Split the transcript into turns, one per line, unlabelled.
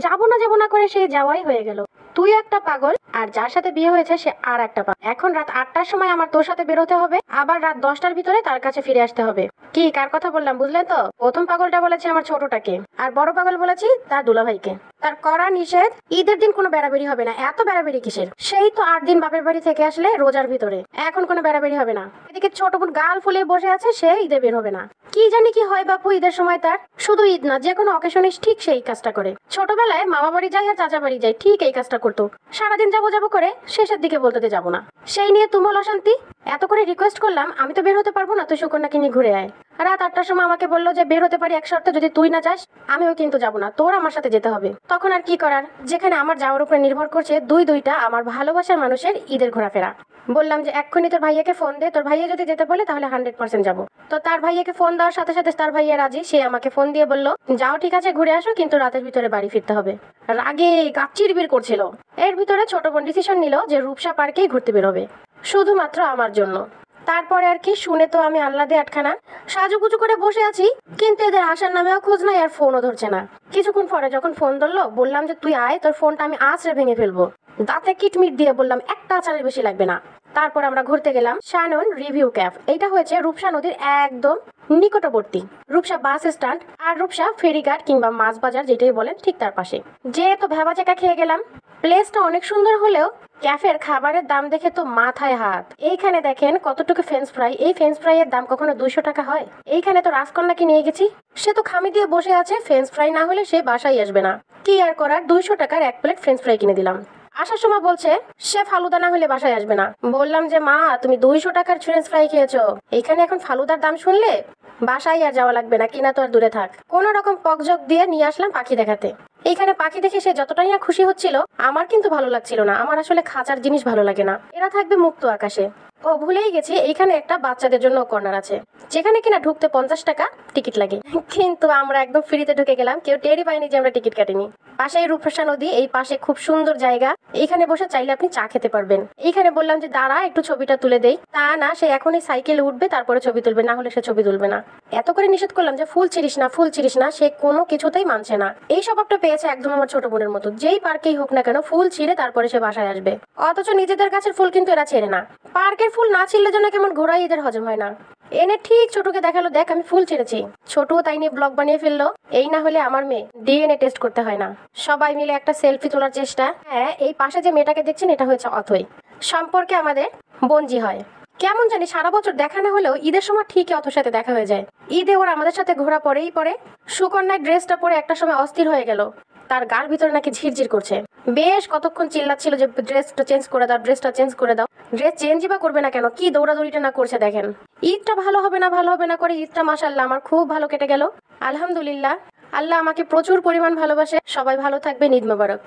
যাবো না করে সে যাওয়াই হয়ে গেল। তুই একটা পাগল, আর যার সাথে বিয়ে হয়েছে সে আর একটা পাগল। এখন রাত 8টার সময় আমার তোর সাথে বেরোতে হবে, আবার রাত 10টার ভিতরে তার কাছে ফিরে আসতে হবে। কি কার কথা বললাম বুঝলে তো? প্রথম পাগলটা বলেছি আমার ছোটটাকে, আর বড় পাগল বলেছি তার দুলাভাইকে। তার করা নিষেধ, ঈদের দিন কোনো বেড়াবেড়ি হবে না। এত বেড়াবেড়ি কিসের? সেই তো 8 দিন বাপের বাড়ি থেকে আসলে রোজার ভিতরে, এখন কোনো বেড়াবেড়ি হবে না। এদিকে ছোট বোন গাল ফুলে বসে আছে, সে ঈদে বের হবে না। কি জানি কি হয় বাপু ঈদের সময় তার। শুধু ঈদ না, যে কোনো অকেশনে ঠিক সেই কাজটা করে। ছোটবেলায় মামা বাড়ি যাই আর চাচা বাড়ি যাই, ঠিক এই কাজটা করতো। সারাদিন যাবো যাবো করে শেষের দিকে বলতে যাবো না। সেই নিয়ে তুমুল অশান্তি। এত করে রিকোয়েস্ট করলাম, আমি তো বের হতে পারবো না, তুই সুকন্যাকে নিয়ে ঘুরে আয়। রাত 8টার সময় আমাকে বললো যে বের হতে পারি এক শর্তে, যদি তুই না যাস আমিও কিন্তু যাবো না, তোর আমার সাথে যেতে হবে। তখন আর কি করার, যেখানে আমার যাওয়ার উপরে নির্ভর করছে দুইটা আমার ভালোবাসার মানুষের ঈদের ঘোরাফেরা। বললাম যে এক্ষুনি তোর ভাইয়াকে ফোন দে, তোর ভাইয়া যদি যেতে বলে তাহলে 100% যাবো। তো তার ভাইয়াকে ফোন দেওয়ার সাথে সাথে তার ভাইয়া রাজি, সে আমাকে ফোন দিয়ে বললো যাও ঠিক আছে ঘুরে আসো, কিন্তু রাতের ভিতরে বাড়ি ফিরতে হবে। রাগে গা চিরবির করছিল। এর ভিতরে ছোট বোন ডিসিশন নিল যে রূপসা পার্কেই ঘুরতে বেরোবে, শুধুমাত্র আমার জন্য। তারপরে আর কি, শুনে তো আমি আহ্লাদে আটখানা। সাজুগুজু করে বসে আছি, কিন্তু এদের আসার নামেও খোঁজ নাই, আর ফোনও ধরছে না। কিছুক্ষণ পরে যখন ফোন ধরলো, বললাম যে তুই আয়, তোর ফোনটা আমি আছড়ে ভেঙে ফেলবো। দাঁতে কিটমিট দিয়ে বললাম একটা আচারের বেশি লাগবে না। তারপর আমরা ঘুরতে গেলাম শ্যানন রিভিউ ক্যাফ। এটা হয়েছে রূপসা নদীর একদম নিকটবর্তী, রূপসা বাস স্ট্যান্ড আর রূপসা ফেরিঘাট কিংবা মাছ বাজার যেটাই বলেন ঠিক তার পাশে। যে তো ভেবাচেকা খেয়ে গেলাম। প্লেসটা অনেক সুন্দর হলেও ক্যাফের খাবারের দাম দেখে তো মাথায় হাত। এইখানে দেখেন কতটুকু ফ্রেঞ্চ ফ্রাই, এই ফ্রেঞ্চ ফ্রাই এর দাম কখনো 200 টাকা হয়? এইখানে তো রাজকন্যাকে নিয়ে গেছি, সে তো খামি দিয়ে বসে আছে, ফ্রেঞ্চ ফ্রাই না হলে সে বাসায় আসবে না। কি আর করার, 200 টাকার 1 প্লেট ফ্রেঞ্চ ফ্রাই কিনে দিলাম। আসার সময় বলছে সে ফালুদা না হলে বাসায় আসবে না। বললাম যে মা তুমি 200 টাকার ফ্রেঞ্চ ফ্রাই খেয়েছো, এখানে এখন ফালুদার দাম শুনলে বাসায় আর যাওয়া লাগবে না, কিনা তো আর দূরে থাক। কোন রকম পকজক দিয়ে নিয়ে আসলাম পাখি দেখাতে। এইখানে পাখি দেখে সে যতটাই না খুশি হচ্ছিল, আমার কিন্তু ভালো লাগছিল না। আমার আসলে খাঁচার জিনিস ভালো লাগে না, এরা থাকবে মুক্ত আকাশে। ও ভুলেই গেছি এইখানে একটা বাচ্চাদের জন্য কর্নার আছে, যেখানে কিনা ঢুকতে 50 টাকা টিকিট লাগে। কিন্তু আমরা একদম ফ্রিতে ঢুকে গেলাম, কেউ টেরই পাইনি যে আমরা টিকিট কাটিনি। পাশেই রূপসা নদী, এই পাশে খুব সুন্দর জায়গা, এইখানে বসে চাইলে আপনি চা খেতে পারবেন। এইখানে বললাম যে দাঁড়া একটু ছবিটা তুলে দেই, তা না, সে এখনই সাইকেলে উঠবে তারপরে ছবি তুলবে, না হলে সে ছবি তুলবে না। এত করে নিষেধ করলাম যে ফুল ছিড়িস না ফুল ছিড়িস না, সে কোনো কিছুতেই মানছে না। এই স্বভাবটা পেয়েছে একদম আমার ছোট বোনের মতো, যেই পার্কেই হোক না কেন ফুল ছিঁড়ে তারপরে সে বাসায় আসবে। অথচ নিজেদের গাছের ফুল কিন্তু এরা ছেড়ে না। পার্কের ফুল না ছিঁড়লে যেন কেমন ঘোড়াই এদের হজম হয় না। এনে ঠিক ছোটকে দেখালো, দেখ আমি ফুল ছেড়েছি। ছোট তাই নিয়ে ব্লগ বানিয়ে ফেললো। এই না হলে আমার মেয়ে ডিএনএ টেস্ট করতে হয় না। সবাই মিলে একটা সেলফি তোলার চেষ্টা। হ্যাঁ, এই পাশে যে মেয়েটাকে দেখছেন এটা হচ্ছে অথই, সম্পর্কে আমাদের বোনজি হয়। কেমন জানি সারা বছর দেখা না হলেও ঈদের সময় ঠিকই অথর সাথে দেখা হয়ে যায়। ঈদে ওরা আমাদের সাথে ঘোরা পরেই পরে। সুকন্যার ড্রেসটা পরে একটা সময় অস্থির হয়ে গেল, তার গার ভিতরে নাকি ঝিরঝির করছে। বেশ কতক্ষণ চিল্লাচ্ছিল যে ড্রেসটা চেঞ্জ করে দাও, ড্রেসটা চেঞ্জ করে দাও। ড্রেস চেঞ্জই বা করবে না কেন, কি দৌড়াদৌড়িটা না করছে দেখেন। ঈদটা ভালো হবে না করে ঈদটা মাশাআল্লাহ আমার খুব ভালো কেটে গেল। আলহামদুলিল্লাহ, আল্লাহ আমাকে প্রচুর পরিমাণ ভালোবাসে। সবাই ভালো থাকবেন, ঈদ মোবারক।